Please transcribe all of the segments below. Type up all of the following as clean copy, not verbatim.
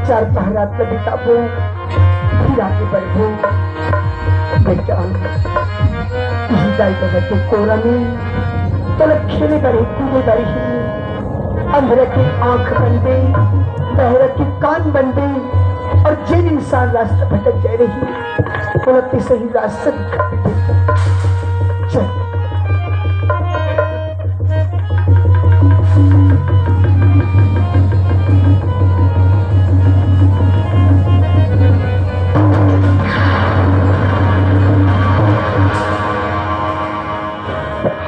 चार पहरा कविता बो फिर आगे बढ़ो बेटा हिदाई बगते कोरा में तल खेले बड़े कूदे बड़े अंधेरे की आंख बंदे बहरे की कान बंदे और जिन इंसान रास्ता भटक जा रही उलटते सही रास्ते चल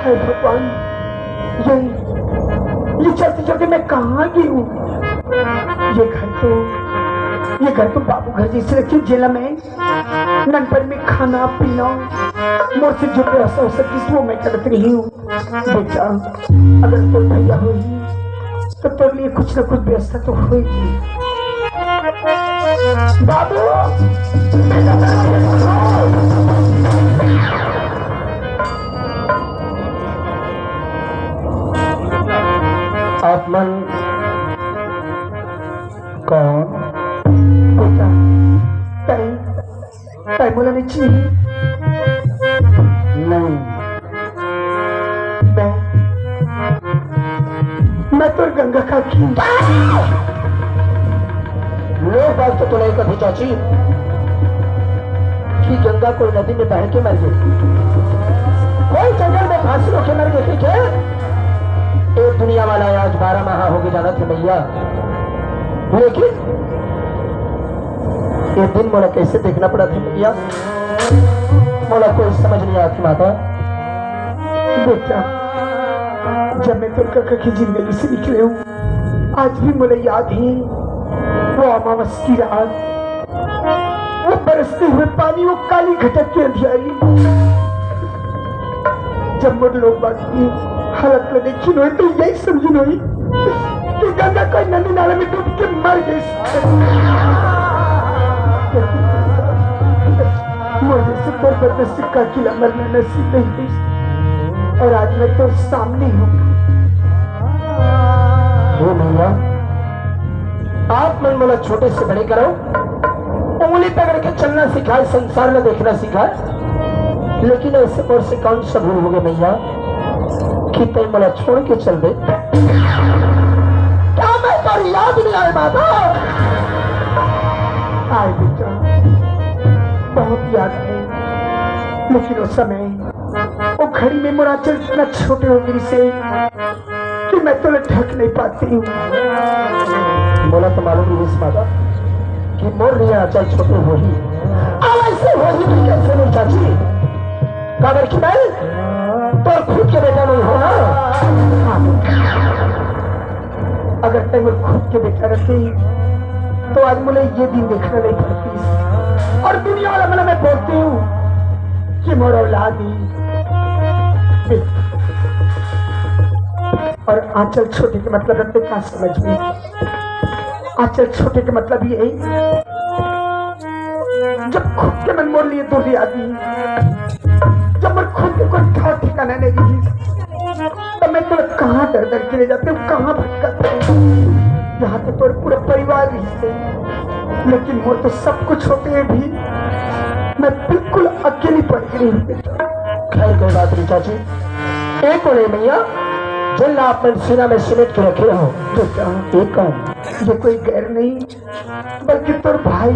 भगवान ये चलते चलते मैं कहाँ गई हूँ। ये घर तो बाबू घर जैसे रखी जेल में ननपन में खाना पीना मोर से जो व्यवस्था हो सकी वो मैं करती रही हूँ। बेटा अगर तो भैया हुई तो तेरे लिए कुछ न कुछ व्यवस्था तो होगी। बाबू आत्मन कौन बेटा ताई बोला नहीं मैं लोग बात तो नहीं कभी चाची कि गंगा कोई नदी में बह के मर गई, कोई जंगल में फांसी होके मर गई। ठीक है, एक दुनिया वाला आज 12 माह हो गए जाना थे भैया, लेकिन ये दिन मोला कैसे देखना पड़ा था भैया, मोला कोई समझ नहीं आती माता। बेटा, जब मैं तुम काका की जिंदगी से निकले हूँ, आज भी मुझे याद है वो अमावस की रात, वो बरसते हुए पानी, वो काली घटक की अंधियारी, जब मुझे लोग बात की हालत में देखी नहीं तो यही समझी नहीं कि गंगा कोई नदी नाले में डूब के मर गई। मुझे से पर बदले सिक्का किला मरना नसीब नहीं थी, और आज मैं तो सामने हूँ। भैया, आप मन मोला छोटे से बड़े करो, उंगली पकड़ के चलना सिखाए, संसार में देखना सिखाए, लेकिन ऐसे और से कौन सा भूल हो गए भैया कि तुम मोला छोड़ के चल दे? क्या मैं तो याद नहीं आए माता? आए बेटा, बहुत याद है, लेकिन उस समय वो घड़ी में मुराचल इतना छोटे हो मेरी से कि मैं तो ढक नहीं पाती हूँ। बोला तो मालूम नहीं इस माता कि मोर नहीं आचल छोटे हो ही, अब ऐसे हो ही नहीं, कैसे नहीं चाची? काबर की मैं तो खुद के बेटा नहीं हो ना। अगर तय मैं खुद के बेटा रहती तो आज मुझे ये दिन देखना नहीं पड़ती, और दुनिया वाला मतलब मैं बोलती हूँ कि मोर औलाद ही, और आंचल छोटे के मतलब रखते क्या समझ में? आंचल छोटे के मतलब यही, जब खुद के मन मोड़ लिए दूर आदि, जब मैं खुद के कोई ठा ठिकाना नहीं रही, तब मैं तो कहाँ दर दर के ले जाते हूँ, कहाँ भटकाते हूँ, यहाँ तो पूरा परिवार रिश्ते, लेकिन वो तो सब कुछ होते हैं भी, मैं बिल्कुल अकेली पड़ गई हूँ। खैर कोई बात नहीं चाची, एक बोले भैया जिन आप सीना में सिमट के रखे हो, एक कौन? ये कोई गैर नहीं बल्कि तोर भाई।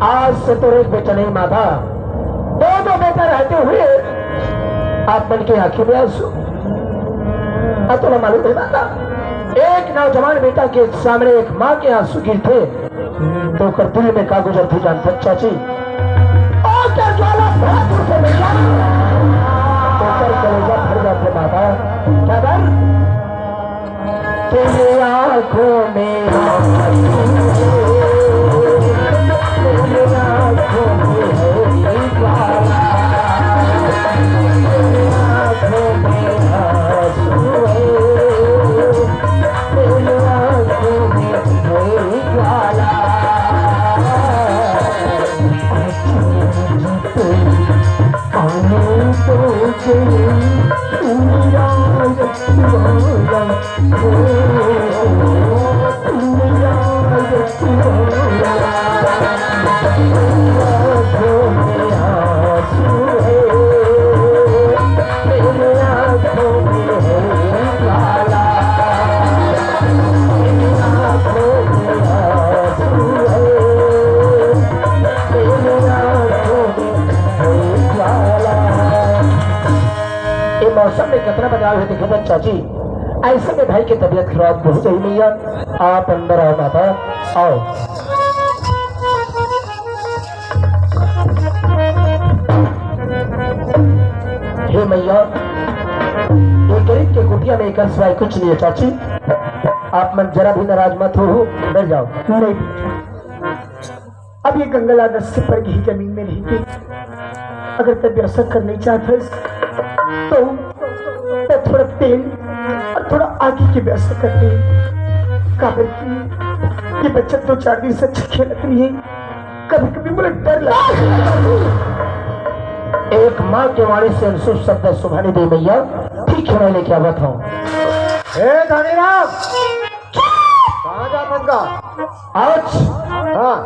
आज से तो एक बेटा नहीं माता, दो बेटा रहते हुए आप मन के आंखों में आंसू। अब तो मालूम है माता, एक नौजवान बेटा के सामने एक माँ के आंसू गिरते तो कर दिल में का गुजरती जानते चाची। और क्या ज्वाला से बेटा कलेजा भर जाते माता। क्या कर तेरी आंखों में, तेरी आंखों में है ज्वाला, तेरी आंखों में आंसू है, तेरी आंखों में है ज्वाला। मौसम में कितना बदलाव है देखो चाची। ऐसे में भाई की तबीयत खराब हो गई भैया, आप अंदर आओ माता, आओ। हे मैया, ये गरीब के कुटिया में एक सिवाय कुछ नहीं है चाची, आप मन जरा भी नाराज मत हो, बैठ जाओ। नहीं, अब ये गंगला रस्ते पर ही जमीन में नहीं थी, अगर तब ऐसा करना चाहता तो थोड़ा तेल और थोड़ा आगे की व्यवस्था करते हैं। काबिल की ये बच्चा 2-4 दिन से अच्छी खेलत नहीं है, कभी कभी मुझे डर लगता है। एक माँ के वाणी से अनसुख शब्द सुभाने दे मैया, ठीक है मैं लेके आवा था। कहाँ जा गंगा? आज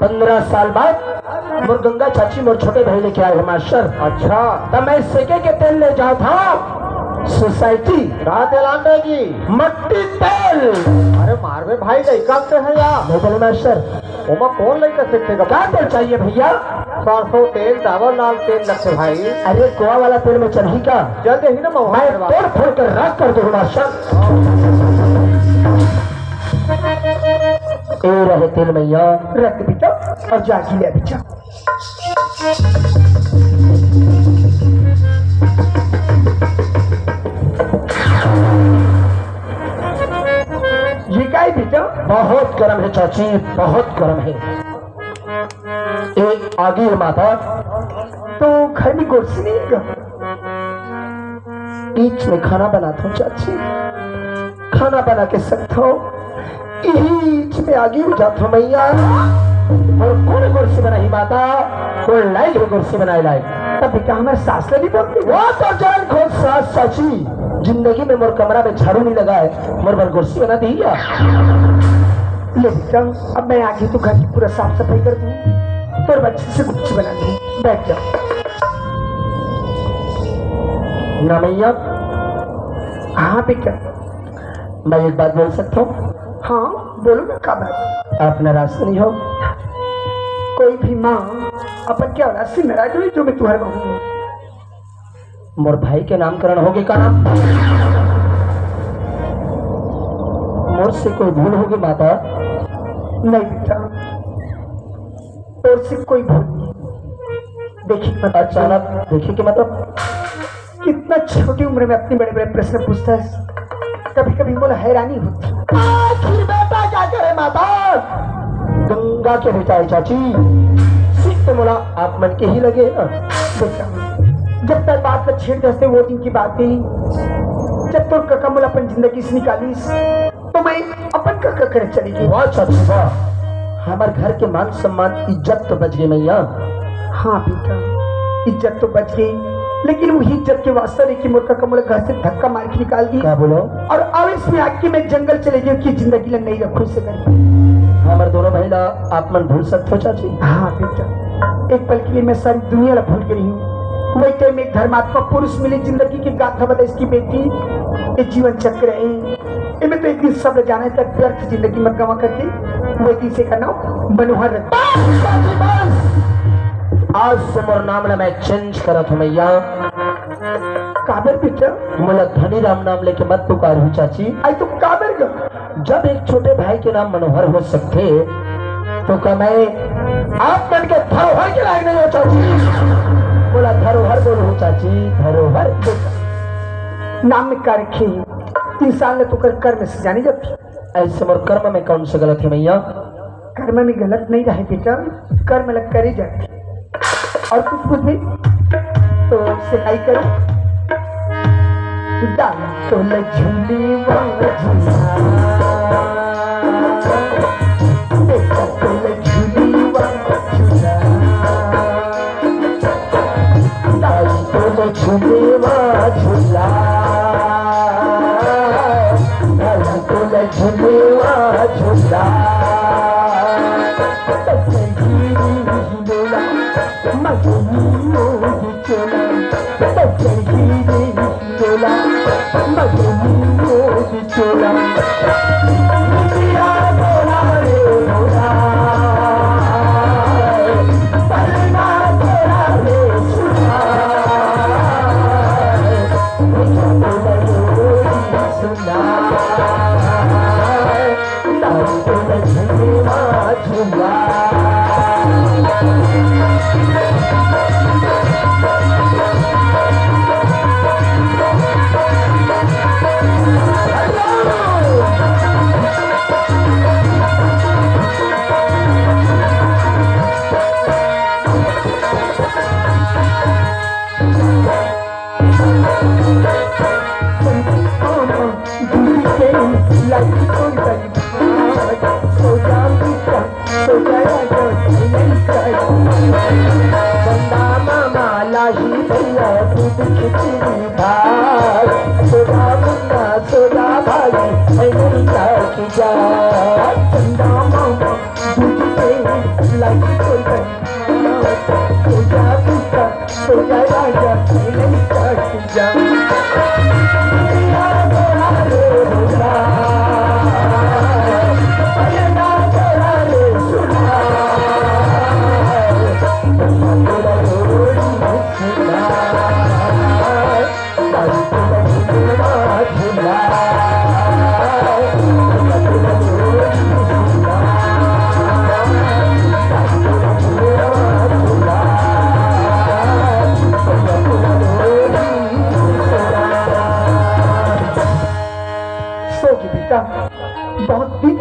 15 साल बाद मोर गंगा चाची मोर छोटे भाई लेके आए मास्टर। अच्छा, तब मैं सेके के तेल ले जाता सोसाइटी कहा तेल आंटेगी? मट्टी तेल। अरे मारवे भाई लड़का से है या नहीं बोले मास्टर, ओमा कौन लड़का सीखेगा? क्या तेल चाहिए भैया? सरसों तेल, डाबर लाल तेल लगते भाई। अरे गोवा वाला तेल में चल ही का, जल्द ही ना महुआ मैं करवा। तोड़ फोड़ कर रख कर दूँ मास्टर। ए रहे तेल मैया, रख बेटा और जाके ले बेटा। ये क्या है बेटा? बहुत गर्म है चाची, बहुत गर्म है। एक आगे है माता, तो घर में कुर्सी नहीं है? बीच में खाना बनाता हूँ चाची, खाना बना के सकता हूँ, बीच में आगे हो जाता हूँ मैया। और कौन कुर्सी बनाई माता? कौन लाई जो कुर्सी बनाई लाई? तब बेटा हमारे सास नहीं बोलती वो तो जान खुद सास चाची, जिंदगी में मोर कमरा में झाड़ू नहीं लगाए, मोर पर कुर्सी बना दी क्या? ले बेटा, अब मैं आगे तो घर की पूरा साफ सफाई कर दूँ, तो बच्चे से कुछ बना दूँ। बैठ जा ना मैया। हाँ बेटा। मैं एक बात बोल सकता हूँ? हाँ बोलो ना, क्या बात? आप नाराज तो नहीं हो? कोई भी माँ अपन क्या औलाद से नाराज हुई जो मैं तुम्हारे बहू हूँ? मोर भाई के नामकरण होगी का नाम? मोर से कोई भूल होगी माता? नहीं बेटा, और से कोई भूल नहीं। देखिए पता अचानक देखिए कि मतलब कितना छोटी उम्र में अपने बड़े बड़े प्रश्न पूछता है, कभी कभी बोला हैरानी होती। आखिर बेटा क्या करे माता? गंगा के बेटा है चाची, सीख तो बोला आप मन के ही लगे ना। बेटा जब तक बात पर छेड़ दस्ते वो दिन की बात थी, जब तो ककमल अपन जिंदगी से निकाली तो मैं अपन का करे चली गई। वाह चाची वाह, हमारे घर के मान सम्मान इज्जत तो बच गई मैया। हाँ बेटा, इज्जत तो बच गई, लेकिन वही इज्जत के वास्ते नहीं कि मुर्गा कमल घर से धक्का मार के निकाल दी क्या बोलो? और अब इसमें आके मैं जंगल चले गई कि जिंदगी लग नहीं रखू से करके। हमारे दोनों महिला आप मन भूल सकते हो चाची? हाँ बेटा, एक पल के लिए मैं सारी दुनिया ला भूल गई हूँ। वही टाइम एक धर्मात्मा पुरुष मिले, जिंदगी की गाथा बता इसकी बेटी, ये जीवन चक्र है, इनमें तो एक दिन सब जाने तक व्यर्थ जिंदगी मत गवा करके वही दिन से करना मनोहर रख। आज से मोर नाम ना मैं चेंज करत हूँ मैया। काबर बेटा? मोला धनी राम नाम लेके मत पुकार हूँ चाची। आई तो काबर गा? जब एक छोटे भाई के नाम मनोहर हो सकते तो क्या मैं आप मन के धरोहर के लायक नहीं हो चाची? बोला धरोहर बोलो हो चाची, धरोहर। नाम में क्या रखे इंसान ने तो कर कर्म से जानी जाती। ऐसे मोर कर्म में कौन सा गलत है मैया? कर्म में गलत नहीं रहे बेटा, कर्म लग कर ही जाती। और कुछ भी तो सिलाई करो। डाला तो झूली वाला झूला, देखा तो झूली वाला झूला, डाली तो झूले वाला झूला, डाली तो झूले वाला झूला। so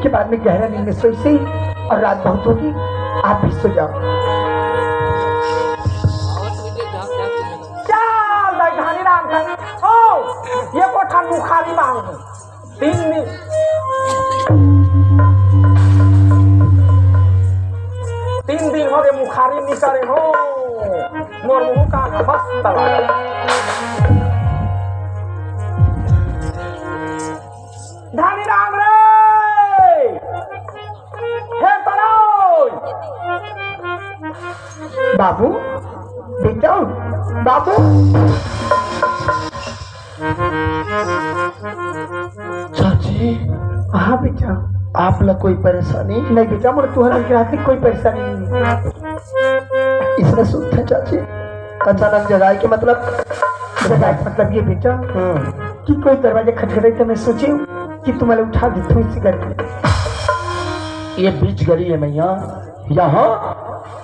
उसके बाद में गहरा नींद में सोई से और रात बहुत होगी, आप भी सो जाओ। चल राजधानी राम का ओ ये कोठा बुखारी मांग 3 दिन 3 दिन हो गए मुखारी निकले हो मोर मुंह का मस्त लगा धानी राम रे हे तरोय बाबू बेटा, बाबू चाची, हाँ बेटा। आप लोग कोई परेशानी? नहीं बेटा, मोर तुम्हारे ग्राहक कोई परेशानी नहीं। इसमें सुध है चाची, अचानक जगाए के मतलब? मतलब ये बेटा कि कोई दरवाजे खटखटाई तो मैं सोची कि तुम्हारे उठा दी थोड़ी सी करके। ये बीच गली है मैया, यहाँ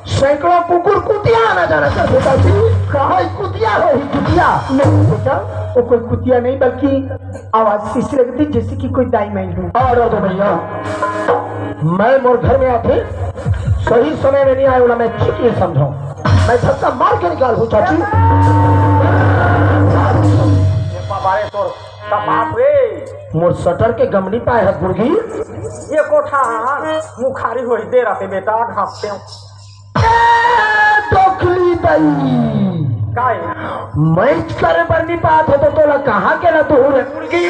सैकड़ों कुकुर कुतिया आना जाना करते चाची। कहा कुतिया हो ही कुतिया? नहीं बेटा, वो कोई कुतिया नहीं बल्कि आवाज से इसी लगती जैसे कि कोई दाई माई हो। और तो भैया मैं मोर घर में आते सही समय में नहीं आया बोला, मैं ठीक नहीं समझाऊं, मैं धक्का मार के निकाल हूँ चाची। बारे तोर का बाप रे मोर सटर के गमनी पाए है गुर्गी। ये कोठा मुखारी हो दे रहे बेटा घासते टोकली दई काय मैच करे पर नहीं पात हो तो तोला कहाँ के ना तू रे गुर्गी।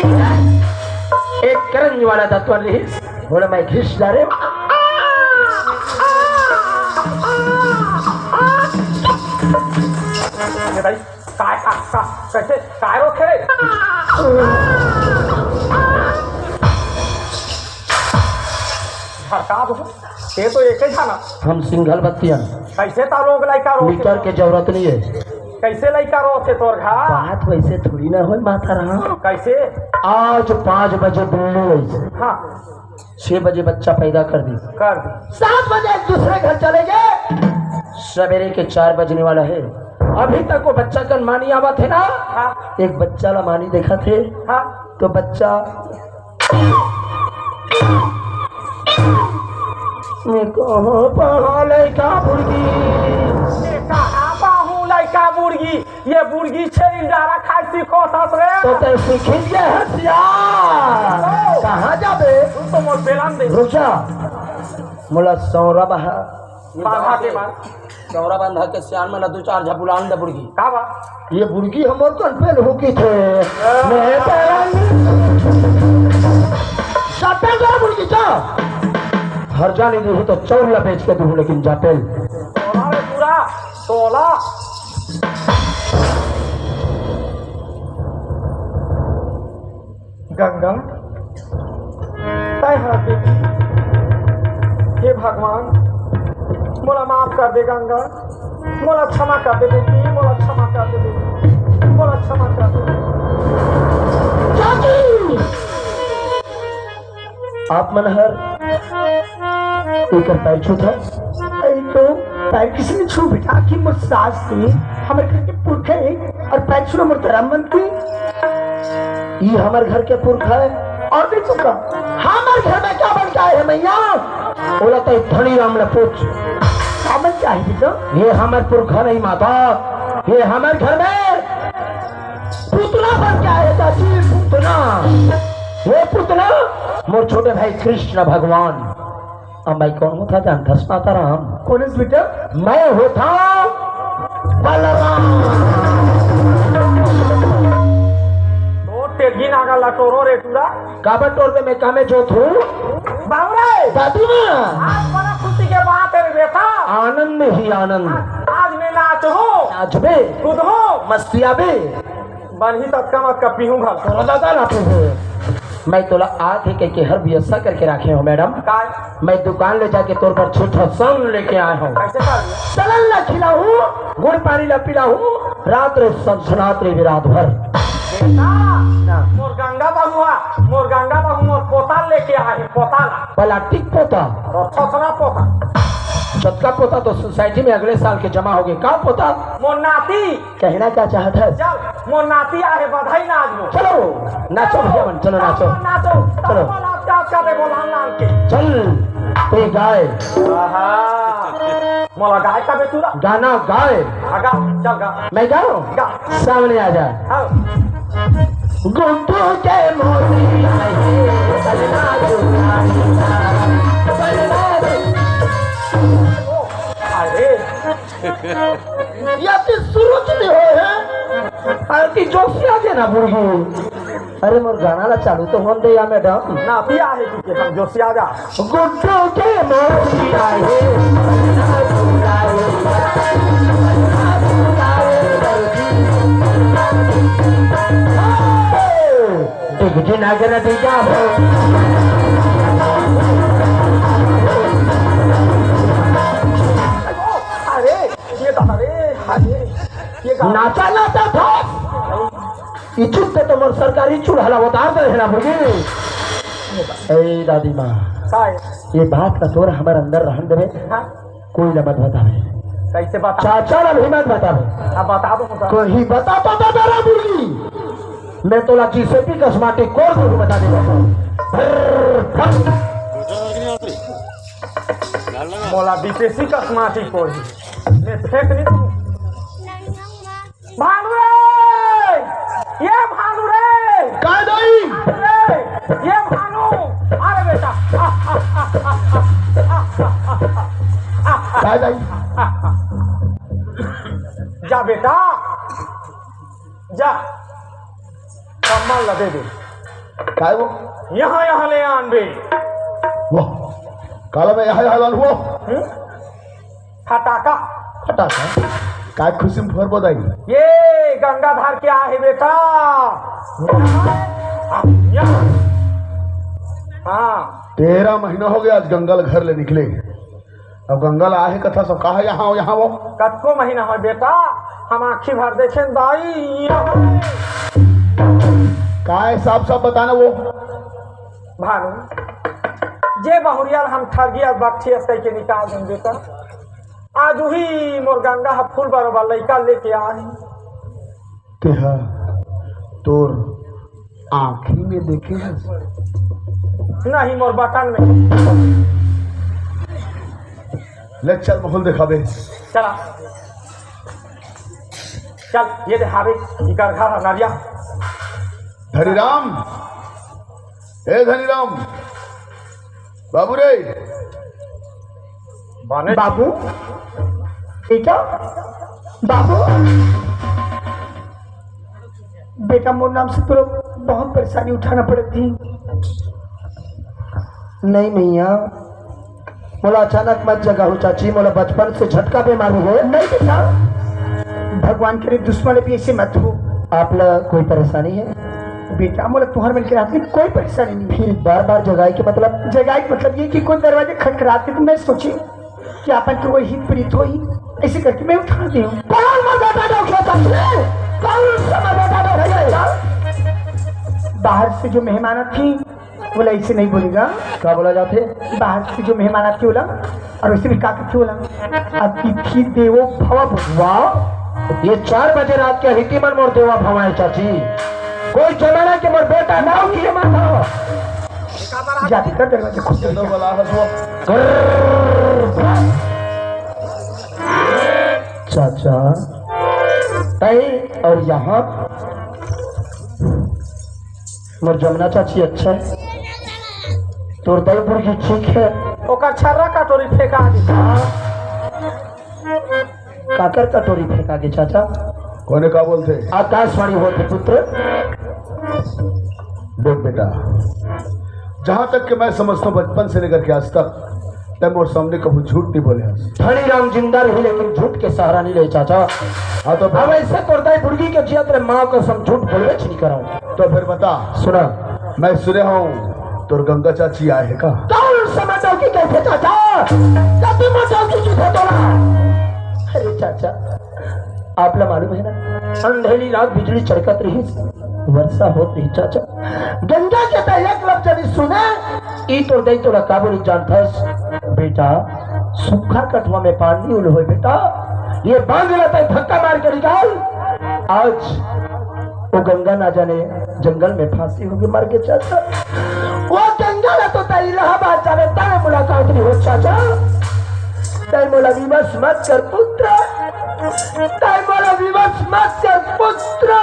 एक करंज वाला था तो लिस बोला मैं घिस जा रे। भाई काय कैसे काय रोके रे झरका दो ये तो एक ही था ना। हम सिंगल बत्तियां कैसे ता लोग लइका रो मीटर के जरूरत नहीं है। कैसे लइका रो थे तोर घर बात वैसे थोड़ी ना हो माथा रहा। कैसे आज 5 बजे बिल्ली वैसे हाँ 6 बजे बच्चा पैदा कर दी, कर दी 7 बजे दूसरे घर चले गए, सवेरे के 4 बजने वाला है। अभी तक वो बच्चा कल मानी आवा थे ना। हाँ एक बच्चा ला मानी देखा थे हाँ तो बच्चा मैं कहाँ पढ़ा लड़का बुर्गी लइका बुर्गी ये बुर्गी छे इंडारा खाई सीखो सस रे तो ते सीखी जे हथियार कहाँ जाबे तू तो मोर बेलान दे रुक जा मोला सौरा बहा बाधा के बाद सौरा बंधा के सियान में 2-4 झपुलान दे बुर्गी का बा ये बुर्गी हमर कन पे होकी थे मैं जापेल जा बुर्गी जा हर जाने दे तो चौला बेच के दूं लेकिन जापेल तोला रे पूरा तोला गंगा तय हाथ बेटी हे भगवान मोला माफ कर दे गंगा मोला क्षमा कर दे बेटी मोला क्षमा कर दे बेटी मोला क्षमा कर दे चाची आप मनहर एक पैर छू था तो पैर किसी ने छू बेटा कि मुझ सास थी हमारे घर के पुरखे और पैर छू मुझ धर्मबंद थी। ये हमारे घर के पुरखा है और भी चुका हमारे घर में क्या बन गया है मैया बोला तो धनी राम ने पूछ हमें क्या है बेटा? ये हमारे पुरखा नहीं माता, ये हमारे घर में पुतना बन गया है चाची पुतना। ये पुतना मोर छोटे भाई कृष्ण भगवान। अब मैं कौन होता जानता माता राम? कौन है बेटा? मैं होता बलराम। तो तेगी नागा लटोरो रे टूरा काबर टोर पे मैं कामे जो थू बाबरे दादी माँ आज बड़ा खुशी के बात है रे बेटा आनंद में ही आनंद आज मैं नाच हो आज बे कूद हो मस्तिया बे बनही तत्का मत कपी हूँ घर तोला दादा लाते हैं मैं तोला आके कह के हर व्यवस्था करके रखे हो मैडम। काय मैं दुकान ले जाके तोर पर छूटा संग लेके आया हूँ। कैसे कर दिया सलन ला खिलाऊं गुड़ पानी ला पिलाऊं रात रे सनसनात रे रात भर। बेटा मोर गंगा बाबू मोर पोता लेके आए पोता ला प्लास्टिक पोता छोटा पोता चटका पोता तो सोसाइटी में अगले साल के जमा हो गए। का पोता मोर नाती कहना क्या चाहता है? चल मोर नाती आए बधाई नाच लो चलो नाचो भैया चलो नाचो नाचो चलो। नाचो याद कर दे बोला लाल के चल ते गाय आहा मोला गाय का बेतुरा गाना गाय आगा चल गा मैं गाऊं गा सामने आ जा आओ गुड्डू के मोती आए बलना दुलानिया बलना अरे या ती सुरुच नहीं हो है अरे ती जोशी आ गया ना मुर्गी अरे मोर गाना ला चालू तो होन दे या मैडम ना पिया है कि हम जोशी आ जा गुड्डू के मोती आए बलना दुलानिया डिगजिन आगे न दी जा अरे ये दादा रे अरे ये गा नाचा नाचा था इच्छुक तो मोर सरकारी चूल्हा उतार दे है ना मुर्गी ए दादी माँ काय ये बात का तोर हमारे अंदर रहन देवे हाँ कोई न मत बतावे कैसे बता चाचा ना भी मत बतावे अब बता दो मुझे कोई बता तो बता रहा मुर्गी मैं तो ला जीसेपी कसमाटी कोर को बता देगा मोला बीपीसी का स्मार्टी को ही मैं फेंक नहीं दूँ भानु रे ये भानु रे का दई रे ये भानु अरे बेटा का दई जा बेटा जा कम्बल ला दे दे काय वो यहाँ ले आन बे वो काला में यहाँ हाल हुआ फटाका हटा का काय खुशी में भर बधाई ये गंगाधार क्या है बेटा यहाँ हाँ 13 महीना हो गया आज गंगल घर ले निकले अब गंगल आहे कथा सब कहा यहाँ वो कतको महीना हो बेटा हम आँखी भर देखे दाई काय साफ साफ बताना वो भानु जे बहुरियाल हम ठगिया बख्शी कह के निकाल दें बेटा आज वही मोर गंगा फूल बरोबर लड़का लेके आए तेहा तोर आँखी में देखे है नहीं मोर बटन में ले चल माहौल दिखावे चला चल ये दिखावे इकर घर नरिया धनीराम ए धनीराम बाबू रे बने बाबू बेटा बाबू बेटा मोर नाम से तो बहुत परेशानी उठाना पड़ी थी नहीं मैया मोला अचानक मत जगा हो चाची मोला बचपन से झटका बीमारी है नहीं बेटा भगवान के लिए दुश्मन भी ऐसे मत हो आप लोग कोई परेशानी है बेटा मोला तुम्हारे मन के रात में कोई परेशानी नहीं फिर बार बार जगाए के मतलब जगह का मतलब ये कि कोई दरवाजे खटखटाते तो मैं सोची कि आपन के कोई हित प्रीत हो ऐसे करके मैं उठा दी हूँ बाहर से जो मेहमान थी बोला ऐसे नहीं बोलेगा क्या बोला जाते बाहर से जो मेहमान आती बोला और वैसे भी काका क्यों बोला अतिथि देवो भव वाह ये 4 बजे रात के हिती मन मोर देवा भवाए चाची कोई जमाना के मोर बेटा ना किए मत हो जाती कर दरवाजे खुद चलो बला हसो चाचा तई और यहाँ मोर जमुना चाची अच्छा है तोर दलपुर की ठीक है ओकर छर्रा कटोरी फेंका दी काकर कटोरी फेंका के चाचा कोने का बोलते आकाशवाणी होते पुत्र देख बेटा जहां तक कि मैं समझता हूँ बचपन से लेकर के आज तक तब और सामने कभी झूठ नहीं बोले धनी राम जिंदा रही लेकिन झूठ के सहारा नहीं ले चाचा हाँ तो अब ऐसे करता बुर्गी के जिया तेरे माँ को सम झूठ बोलवे नहीं कराऊं तो फिर बता सुना मैं सुने हूँ तोर गंगा चाची आए है का कौन समझो कि कैसे चाचा कभी मचाओ की झूठ तोड़ा अरे चाचा आप ला मालूम है ना अंधेरी रात बिजली चड़कत रही वर्षा होत रही चाचा गंगा के तो एक लफ्ज नहीं सुने ई तो दई तोड़ा काबू जानता बेटा सूखा कटवा में पानी उल हो बेटा ये बांध लेता है धक्का मार के निकाल आज वो गंगा ना जाने जंगल में फांसी होगी मर के चाचा वो जंगल तो तय इलाहाबाद जावे तय मुलाकात नहीं हो चाचा तय मोला विवश मत कर पुत्र तय मोला विवश मत कर पुत्र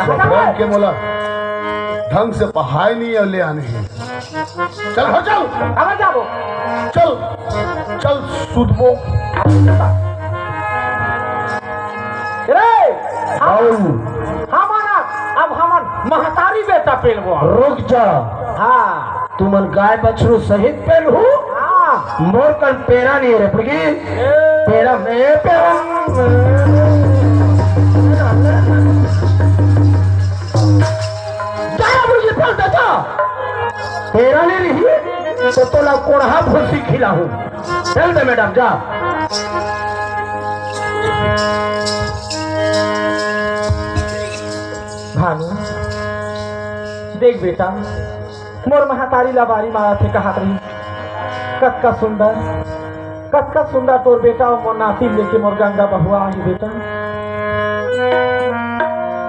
भगवान के मोला ढंग से पढ़ाई नहीं है ले आने हैं। चल हो चल अब जाबो चल चल सुधबो रे हमन अब हमन महतारी बेटा पेलबो रुक जा हाँ तुमन गाय बछरू सहित पेल हो हाँ मोर कल पेरा नहीं रे पड़गी पेरा में पेरा तेरा नहीं रही तो तोला कोढ़ा भूसी खिला हूं चल दे मैडम जा भानु देख बेटा मोर महतारी लबारी मारा थे कहा रही कतका सुंदर तोर बेटा और मोर नाती लेके मोर गंगा बहुआ आई बेटा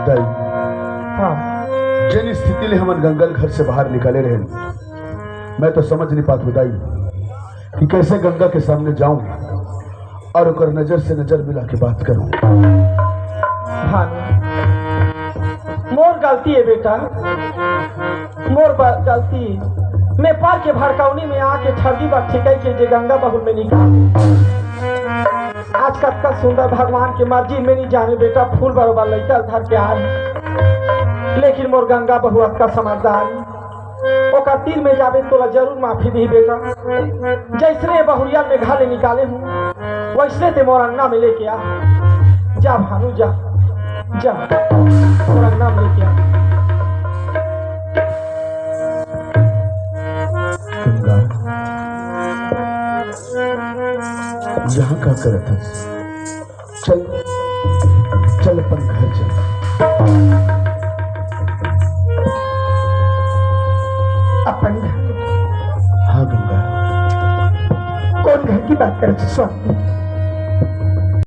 दाई हाँ जिन स्थिति ले हमन गंगल घर से बाहर निकाले रहे मैं तो समझ नहीं पात दाई कि कैसे गंगा के सामने जाऊं और उकर नजर से नजर मिला के बात करूं। भानु मोर गलती है बेटा मोर गलती नेपाल के भड़कावनी में आके ठगी बात ठिकाई के जे गंगा बहुल में निकाल आज कतका सुंदर भगवान के मर्जी में नहीं जाने बेटा फूल बरोबर लड़का धर के आए लेकिन मोर गंगा बहु का समझदारी ओका तीर में जावे तोला जरूर माफी दी बेटा जैसने बहुरिया में घाले निकाले हूँ वैसने ते मोर अंगना में लेके आ जा भानु जा जा मोर अंगना में लेके आ गंगा यहाँ का करत है चल चल अपन घर चल अपन घर हाँ गंगा कौन घर की बात करे स्वामी